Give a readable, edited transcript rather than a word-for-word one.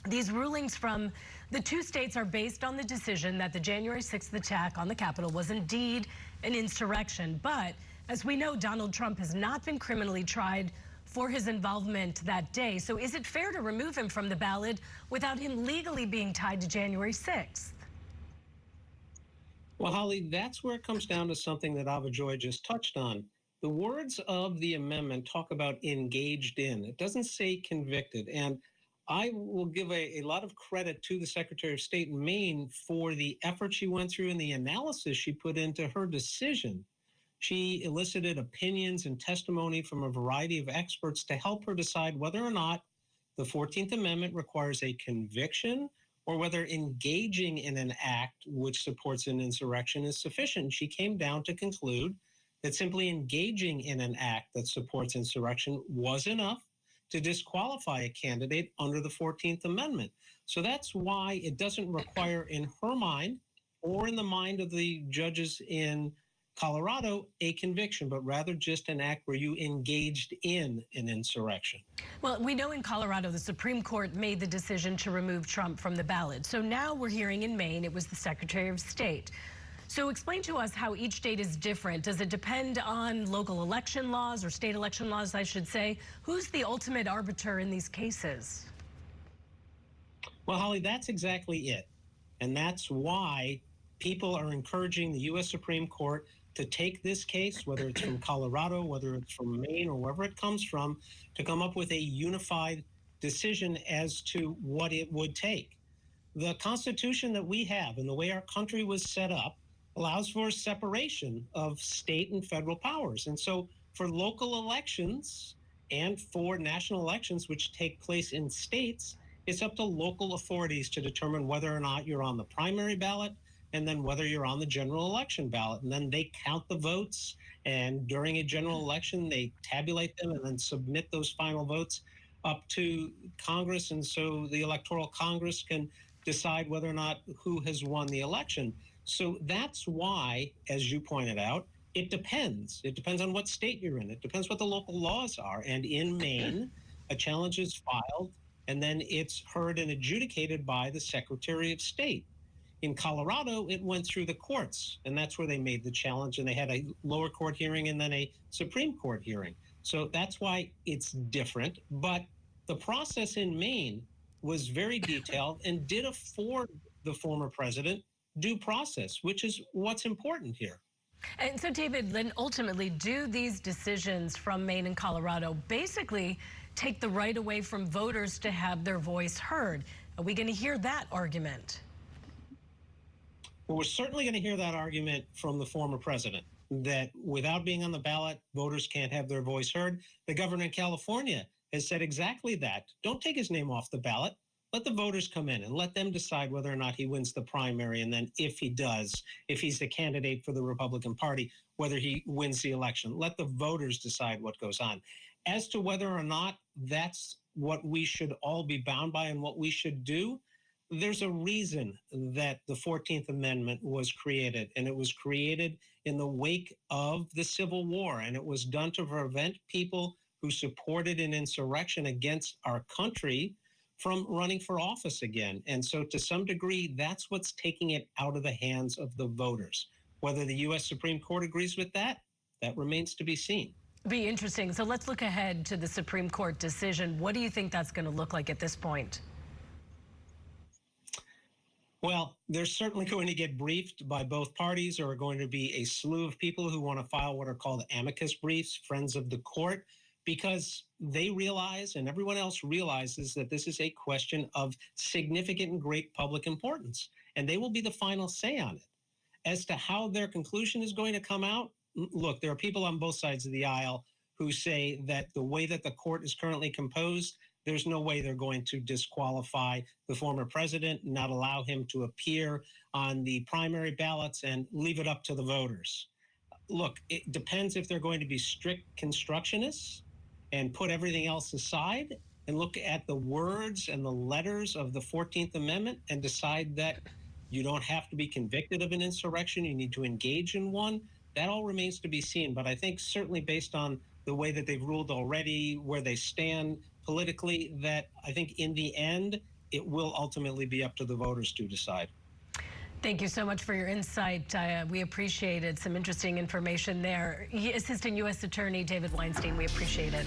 These rulings from the two states are based on the decision that the January 6th attack on the Capitol was indeed an insurrection. But as we know, Donald Trump has not been criminally tried for his involvement that day. So is it fair to remove him from the ballot without him legally being tied to January 6th? Well, Holly, that's where it comes down to something that Ava Joy just touched on. The words of the amendment talk about engaged in. It doesn't say convicted. And I will give a lot of credit to the Secretary of State in Maine for the effort she went through and the analysis she put into her decision. She elicited opinions and testimony from a variety of experts to help her decide whether or not the 14th Amendment requires a conviction or whether engaging in an act which supports an insurrection is sufficient. She came down to conclude that simply engaging in an act that supports insurrection was enough to disqualify a candidate under the 14th Amendment. So that's why it doesn't require, in her mind or in the mind of the judges in Colorado, a conviction, but rather just an act where you engaged in an insurrection. Well, we know in Colorado, the Supreme Court made the decision to remove Trump from the ballot. So now we're hearing in Maine, it was the Secretary of State. So explain to us how each state is different. Does it depend on local election laws or state election laws, I should say? Who's the ultimate arbiter in these cases? Well, Holly, that's exactly it. And that's why people are encouraging the U.S. Supreme Court to take this case, whether it's from Colorado, whether it's from Maine, or wherever it comes from, to come up with a unified decision as to what it would take. The Constitution that we have and the way our country was set up allows for separation of state and federal powers. And so for local elections and for national elections, which take place in states, it's up to local authorities to determine whether or not you're on the primary ballot and then whether you're on the general election ballot. And then they count the votes. And during a general election, they tabulate them and then submit those final votes up to Congress. And so the Electoral College can decide whether or not who has won the election. So that's why, as you pointed out, it depends. It depends on what state you're in. It depends what the local laws are. And in Maine, a challenge is filed, and then it's heard and adjudicated by the Secretary of State. In Colorado, it went through the courts, and that's where they made the challenge, and they had a lower court hearing and then a Supreme Court hearing. So that's why it's different. But the process in Maine was very detailed and did afford the former president due process, which is what's important here. And so, David, then ultimately, do these decisions from Maine and Colorado basically take the right away from voters to have their voice heard? Are we going to hear that argument? Well, we're certainly going to hear that argument from the former president, that without being on the ballot, voters can't have their voice heard. The governor in California has said exactly that. Don't take his name off the ballot. Let the voters come in and let them decide whether or not he wins the primary. And then if he does, if he's the candidate for the Republican Party, whether he wins the election, let the voters decide what goes on. As to whether or not that's what we should all be bound by and what we should do, there's a reason that the 14th Amendment was created, and it was created in the wake of the Civil War, and it was done to prevent people who supported an insurrection against our country from running for office again. And so to some degree, that's what's taking it out of the hands of the voters. Whether the U.S. Supreme Court agrees with that, that remains to be seen. Be interesting. So let's look ahead to the Supreme Court decision. What do you think that's going to look like at this point? Well, they're certainly going to get briefed by both parties. There are going to be a slew of people who want to file what are called amicus briefs, friends of the court, because they realize, and everyone else realizes, that this is a question of significant and great public importance, and they will be the final say on it. As to how their conclusion is going to come out, look, there are people on both sides of the aisle who say that the way that the court is currently composed, there's no way they're going to disqualify the former president, not allow him to appear on the primary ballots, and leave it up to the voters. Look, it depends if they're going to be strict constructionists and put everything else aside and look at the words and the letters of the 14th Amendment and decide that you don't have to be convicted of an insurrection, you need to engage in one. That all remains to be seen. But I think certainly based on the way that they've ruled already, where they stand politically, that I think in the end, it will ultimately be up to the voters to decide. Thank you so much for your insight. We appreciated some interesting information there. Assistant U.S. Attorney David Weinstein, we appreciate it.